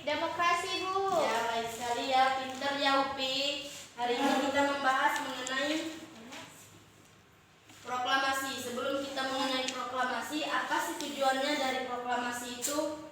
Demokrasi, Bu. Ya, baik sekali ya, pinter ya Upi. Hari ini kita membahas mengenai proklamasi. Sebelum kita mengenai proklamasi, apa sih tujuannya dari proklamasi itu?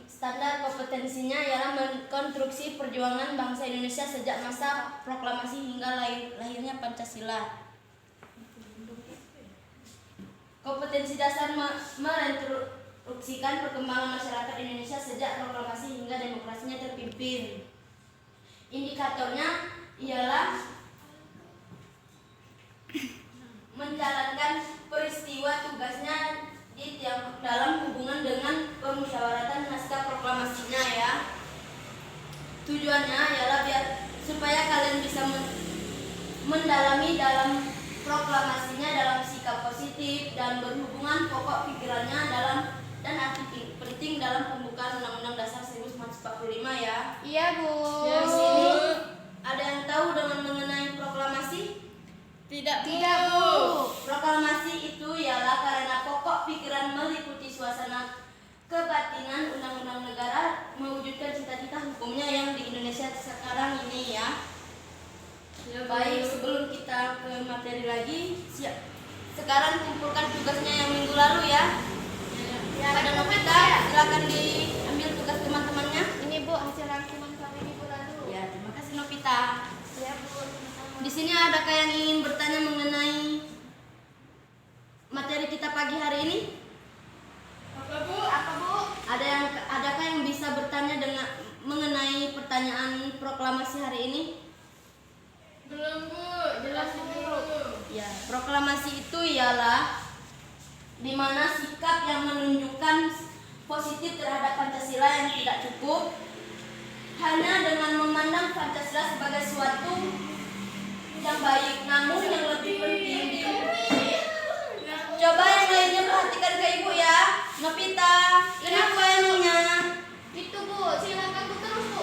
Standar kompetensinya ialah mengkonstruksi perjuangan bangsa Indonesia sejak masa proklamasi hingga lahirnya Pancasila. Kompetensi dasar merintroduksikan perkembangan masyarakat Indonesia sejak proklamasi hingga demokrasinya terpimpin. Indikatornya ialah menjalankan peristiwa tugasnya di Tiongkok dalam hubungan dengan pemusyawaratan naskah proklamasinya ya. Tujuannya ialah supaya kalian bisa mendalami dalam proklamasinya dalam sikap positif dan berhubungan pokok pikirannya dan arti penting dalam pembukaan Undang-Undang Dasar 1945 ya. Iya, Bu. Di sini ada yang tahu dengan mengenai proklamasi? Tidak, Bu. Proklamasi itu ialah karena pokok pikiran meliputi suasana kebatinan undang-undang negara mewujudkan cita-cita hukumnya yang di Indonesia sekarang ini ya. Baik, sebelum kita ke materi lagi, sekarang kumpulkan tugasnya yang minggu lalu ya. Pada Novita, silakan diambil tugas teman-temannya. Ini, Bu, hasil rangkuman kami minggu lalu. Ya, terima kasih Novita. Ya, Bu. Sama-sama. Di sini adakah yang ingin bertanya mengenai materi kita pagi hari ini? Apa, Bu? Adakah yang bisa bertanya dengan mengenai pertanyaan proklamasi hari ini? Belum, Bu. Jelasin dulu. Ya, proklamasi itu ialah di mana sikap yang menunjukkan positif terhadap Pancasila yang tidak cukup hanya dengan memandang Pancasila sebagai suatu yang baik, namun yang lebih penting coba yang lainnya perhatikan ke Ibu ya. Novita, kenapa emangnya? Itu, Bu. Silakan Bu terus, Bu.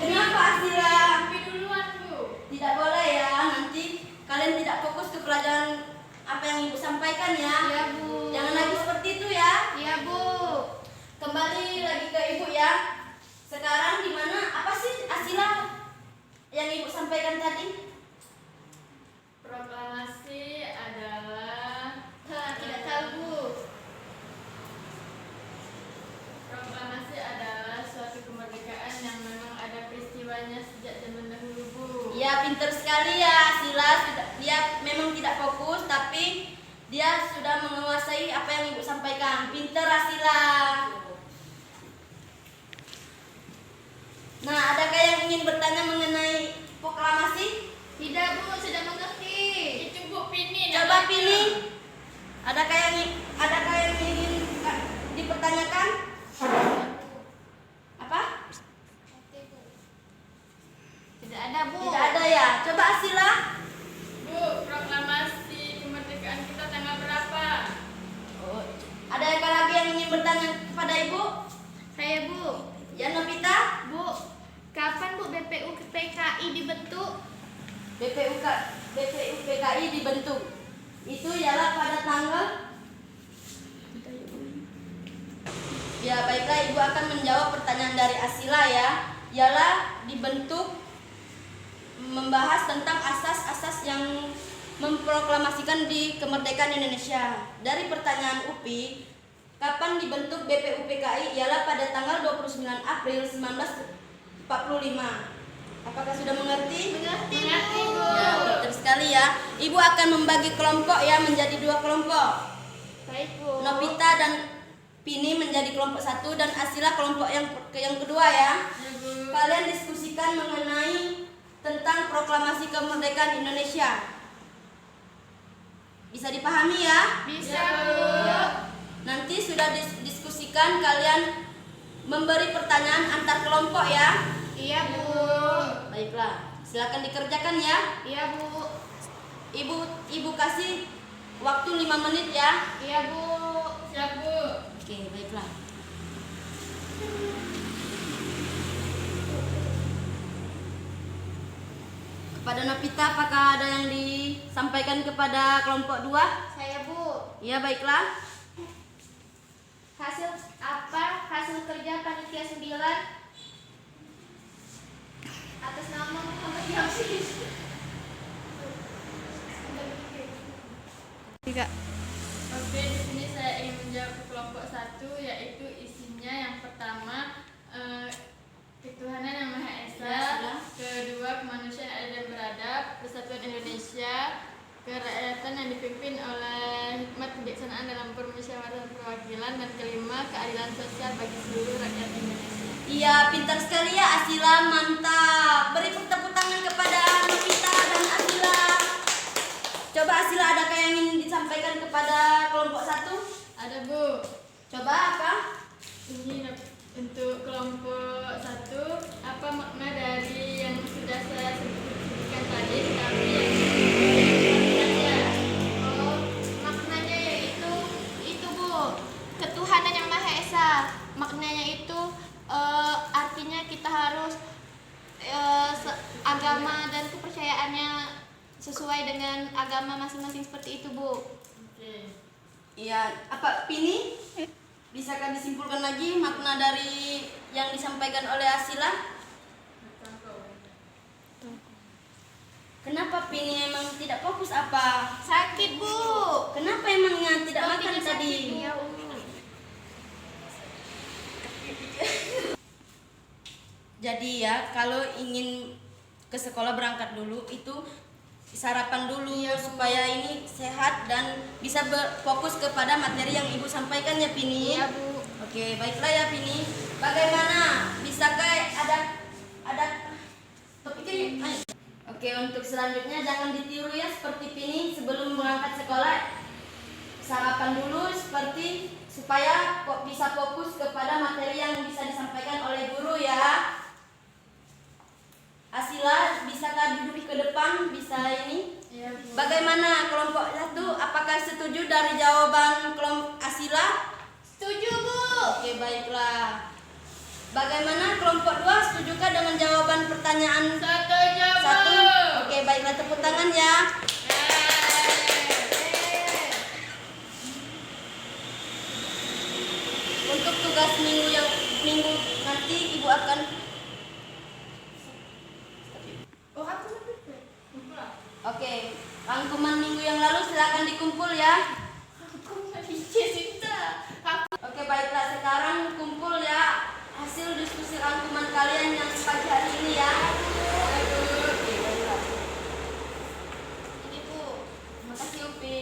Kenapa Asira? Tapi duluan, Bu. Tidak boleh ya, nanti kalian tidak fokus ke pelajaran apa yang Ibu sampaikan ya. Iya, Bu. Jangan lagi seperti itu ya. Iya, Bu. Kembali lagi ke Ibu ya. Sekarang di mana apa sih Asila yang Ibu sampaikan tadi? Proklamasi adalah tidak tahu, Bu. Proklamasi adalah suatu kemerdekaan yang memang ada peristiwanya sejak zaman dahulu, Bu. Ya, pinter sekali ya Asila. Dia memang tidak fokus tapi dia sudah menguasai apa yang Ibu sampaikan. Pinter Asila. Nah, adakah yang ingin bertanya mengenai proklamasi? Tidak, Bu, sudah mengerti. Itu, Bu, Pini. Coba pilih. Adakah yang ingin dipertanyakan? Apa? Tidak ada, Bu. Tidak ada ya. Coba Asila. Bu, proklamasi kemerdekaan kita tanggal berapa? Oh, adakah lagi yang ingin bertanya kepada Ibu? Saya, Bu. Ya, Novita. Bu, kapan, Bu, BPU PKI dibentuk? BPU PKI dibentuk. Itu ialah pada tanggal. Ya, baiklah, Ibu akan menjawab pertanyaan dari Asila ya. Ialah dibentuk membahas tentang asas-asas yang memproklamasikan di kemerdekaan Indonesia. Dari pertanyaan Upi, kapan dibentuk BPU PKI? Ialah pada tanggal 29 April 1945. Apakah sudah mengerti? Mengerti, Bu. Ya, betul sekali ya. Ibu akan membagi kelompok ya menjadi 2 kelompok. Baik, Bu. Novita dan Pini menjadi kelompok 1 dan Asila kelompok yang kedua ya. Ya, Bu. Kalian diskusikan mengenai tentang proklamasi kemerdekaan Indonesia. Bisa dipahami ya? Bisa, Bu. Ya. Nanti sudah diskusikan kalian memberi pertanyaan antar kelompok ya. Iya, Bu. Baiklah, silakan dikerjakan ya. Iya, Bu. Ibu kasih waktu 5 menit ya. Iya, Bu. Siap, Bu. Oke, baiklah. Kepada Novita, apakah ada yang disampaikan kepada kelompok 2? Saya, Bu. Ya, baiklah. Hasil kerja panitia 9 atas nama Muhammad Yasin. Tiga. Oke, di sini saya ingin menjawab ke kelompok 1, yaitu isinya yang pertama ketuhanan yang Maha Esa, kedua kemanusiaan adil dan beradab, persatuan Indonesia, kerakyatan yang dipimpin oleh hikmat kebijaksanaan dalam permusyawaratan perwakilan, dan kelima keadilan sosial bagi seluruh rakyat Indonesia. Iya, pintar sekali ya Asila, mantap. Beri tepuk tangan kepada Novita dan Asila. Coba Asila, adakah yang ingin disampaikan kepada kelompok 1? Ada Bu. Coba apa? Ini untuk kelompok 1, apa makna dari yang sudah saya sebutkan tadi, tapi yang saja. Oh, maknanya yaitu itu Bu, ketuhanan yang Maha Esa. Maknanya itu artinya kita harus agama dan kepercayaannya sesuai dengan agama masing-masing seperti itu Bu. Oke. Iya, apa Pini? Bisakah disimpulkan lagi makna dari yang disampaikan oleh Asila? Kenapa Pini emang tidak fokus apa? Sakit Bu. Kenapa emangnya tidak makan Kakinya tadi? sakit, ya Umi. Jadi ya, kalau ingin ke sekolah berangkat dulu itu sarapan dulu supaya ini sehat dan bisa berfokus kepada materi yang Ibu sampaikan ya Pini. Iya Bu. Oke, baiklah ya Pini. Bagaimana? Bisakah ada topiknya? Ayo. Oke, untuk selanjutnya jangan ditiru ya seperti Pini sebelum berangkat sekolah. Sarapan dulu seperti supaya kok bisa fokus kepada materi yang bisa disampaikan oleh guru ya. Asila, bisakah duduk ke depan? Bisa ini? Iya, Bu. Bagaimana kelompok 1? Apakah setuju dari jawaban kelompok Asila? Setuju Bu. Oke, baiklah. Bagaimana kelompok 2? Setujukah dengan jawaban pertanyaan Setuju, Bu. 1? Oke, baiklah, tepuk tangan ya. Untuk tugas minggu nanti Ibu akan Oke, rangkuman minggu yang lalu silakan dikumpul ya. Oke, baiklah, sekarang kumpul ya hasil diskusi rangkuman kalian yang pagi hari ini ya. Oke, baiklah. Ini Bu. Terima kasih Upi.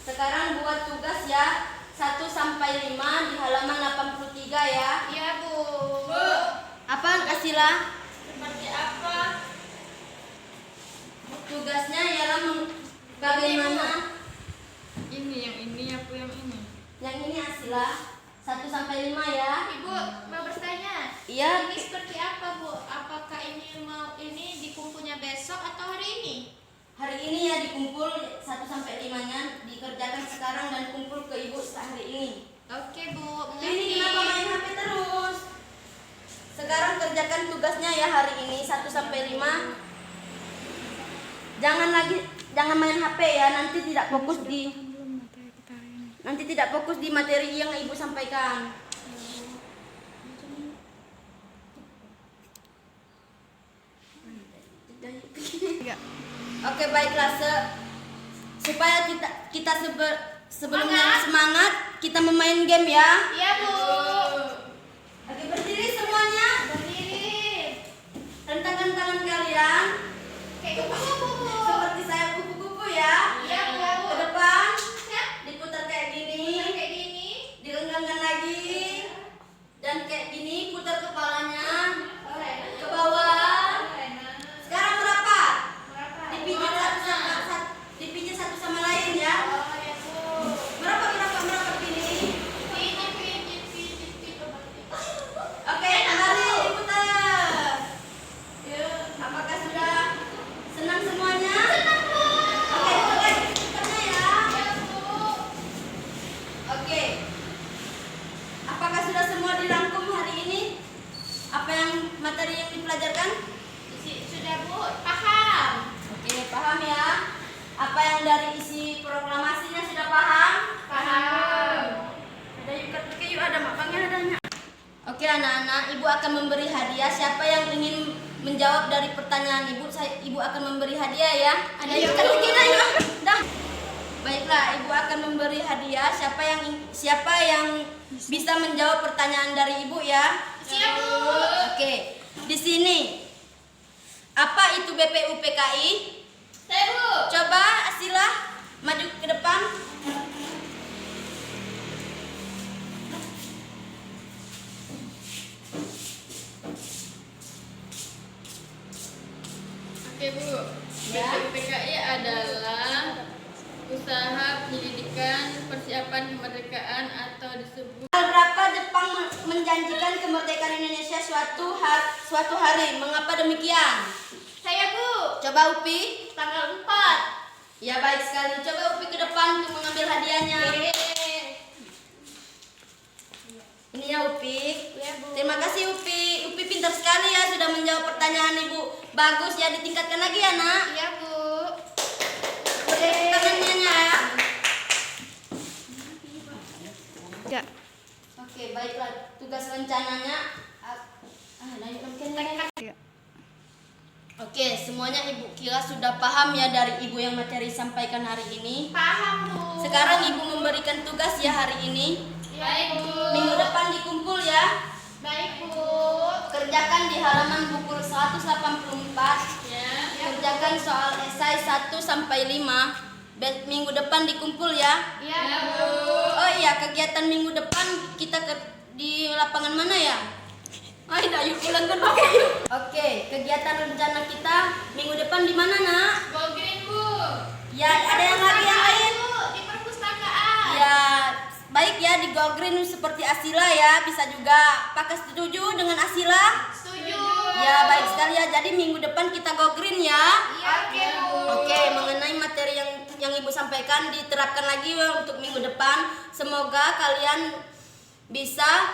Sekarang buat tugas ya 1 sampai 5 di halaman 83 ya. Iya Bu. Bu, Apa Asila? seperti apa? Tugasnya ialah bagaimana Ini yang ini apa yang ini? yang ini Asila 1 sampai 5 ya. Ibu mau bertanya. Iya. Ini seperti apa Bu? Apakah ini dikumpulnya besok atau hari ini? Hari ini ya dikumpul 1 sampai 5-nya dikerjakan sekarang dan kumpul ke Ibu hari ini. Oke Bu, Ini mengerti. kenapa main HP terus? Sekarang kerjakan tugasnya ya hari ini 1 sampai 5. Jangan main HP ya, nanti tidak fokus di materi yang Ibu sampaikan. Oke, baiklah, supaya kita sebelum semangat kita memain game ya. Iya Bu. Oke, berdiri semuanya. Berdiri. Rentangkan tangan kalian Kayak kupu-kupu Bu. seperti saya kupu-kupu ya. Iya Bu. Ke depan, Siap. diputar kayak gini, Kayak gini. dilenggangkan lagi, dan kayak gini, putar kepalanya Boleh. ke bawah. Boleh. Sekarang merapat, Berapa? dipijit satu sama lain ya. Oh ya Bu. Merapat gini. Pijit. Oke, kembali diputar. Apakah sudah senang semuanya? Senang Bu. anak-anak, Ibu akan memberi hadiah. Siapa yang ingin menjawab dari pertanyaan Ibu, Ibu akan memberi hadiah ya. Ada yang kira ya. Dah. Baiklah, Ibu akan memberi hadiah. Siapa yang bisa menjawab pertanyaan dari Ibu ya? Siap, Bu. Oke. Di sini apa itu BPUPKI? Saya, Bu. Coba Asila maju ke depan. Oke Bu, Ya. BPUPKI adalah usaha penyelidikan persiapan kemerdekaan atau disebut Tanggal berapa Jepang menjanjikan kemerdekaan Indonesia suatu hari? Mengapa demikian? Saya, Bu. Coba Upi. Tanggal 4. Ya baik sekali. Coba Upi ke depan untuk mengambil hadiahnya. Ini ya Upi. Ya, Bu. Terima kasih Upi. Upi pintar sekali ya sudah menjawab pertanyaan Ibu. Bagus ya, ditingkatkan lagi ya nak. Iya, Bu. Beri tangannya ya. Ya. Oke, baiklah. Tugas rencananya Oke, semuanya Ibu kira sudah paham ya dari Ibu yang materi sampaikan hari ini. Paham, Bu. Sekarang Ibu memberikan tugas ya hari ini. Baik, Bu. Minggu depan dikumpul ya. Baik, Bu. Kerjakan di halaman buku 184. ya. Kerjakan soal esai 1 sampai 5. Minggu depan dikumpul ya. Iya, Ya, Bu. Oh iya, kegiatan minggu depan kita di lapangan mana ya? Ayo, yuk ulang kan pakai yuk. Oke, kegiatan rencana kita minggu depan di mana nak? Go green Bu. Ya, ada yang lagi yang lain? Bu, di perpustakaan. Ya, baik ya di Go Green seperti Asila ya. Bisa juga. Apakah setuju dengan Asila? Setuju. Ya, baik sekali ya. Jadi minggu depan kita Go Green ya. Oke, Bu. Oke, mengenai materi yang Ibu sampaikan diterapkan lagi ya untuk minggu depan. Semoga kalian bisa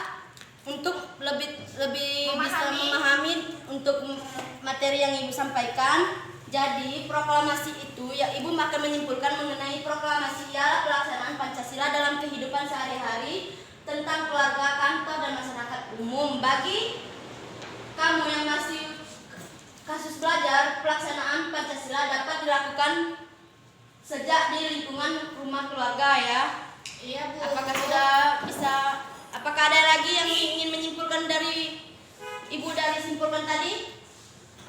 untuk lebih bisa memahami untuk materi yang Ibu sampaikan. Jadi proklamasi itu ya Ibu akan menyimpulkan mengenai proklamasi ialah pelaksanaan Pancasila dalam kehidupan sehari-hari tentang keluarga, kantor dan masyarakat umum. Bagi kamu yang masih kasus belajar, pelaksanaan Pancasila dapat dilakukan sejak di lingkungan rumah keluarga ya. Iya, Bu. Apakah ada lagi yang ingin menyimpulkan dari Ibu dari simpulkan tadi?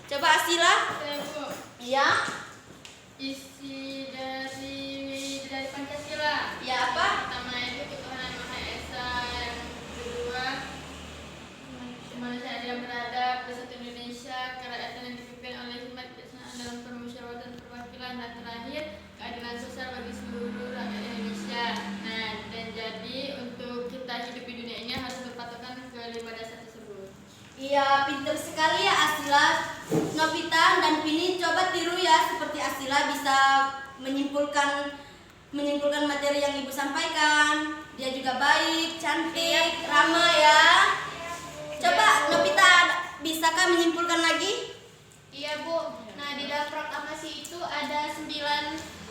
Coba Asila. Saya Bu. Iya. Isi dari Pancasila. Ya apa? Pertama itu ketuhanan Maha Esa, yang kedua kemanusiaan yang beradab, bersatu Indonesia, kerakyatan yang dipimpin oleh hikmat kebijaksanaan dalam permusyawaratan perwakilan, dan terakhir keadilan sosial bagi seluruh rakyat Indonesia. Nah, dan jadi untuk kita hidup di dunia ini harus berpatokan ke 5 dasar tersebut. Iya, pintar sekali ya Asila. Novita dan Pini coba tiru ya seperti Asila bisa menyimpulkan materi yang Ibu sampaikan. Dia juga baik, cantik, ramah ya. Coba Novita, bisakah menyimpulkan lagi? Iya, Bu. Nah, di dalam proklamasi itu ada 9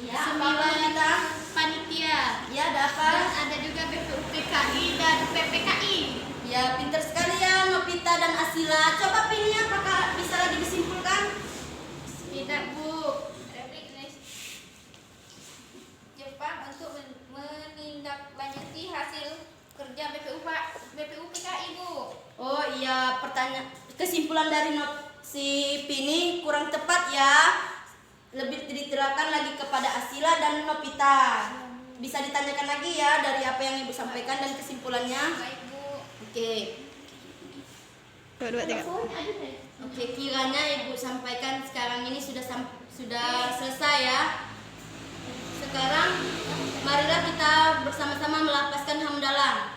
Ya, apa Novita? panitia. Ya, ada apa? Dan ada juga BPUPKI dan PPKI. Ya, pintar sekali ya Novita dan Asila. Coba Pini, apakah bisa lagi disimpulkan? Tidak, Bu. Jepang untuk menindaklanjuti hasil kerja BPUPKI, Bu. Oh iya, kesimpulan dari si Pini kurang tepat ya. Lebih diterapkan lagi kepada Asila dan Novita. Bisa ditanyakan lagi ya dari apa yang Ibu sampaikan dan kesimpulannya. Baik, Bu. Oke. 2, 3. Oke, kiranya Ibu sampaikan sekarang ini sudah selesai ya. Sekarang marilah kita bersama-sama melafazkan hamdalah.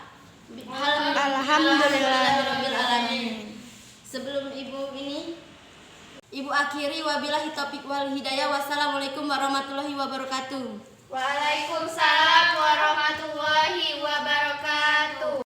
Alhamdulillahirobbilalamin. Sebelum Ibu akhiri wabillahi taufiq wal hidayah. Wassalamualaikum warahmatullahi wabarakatuh. Waalaikumsalam warahmatullahi wabarakatuh.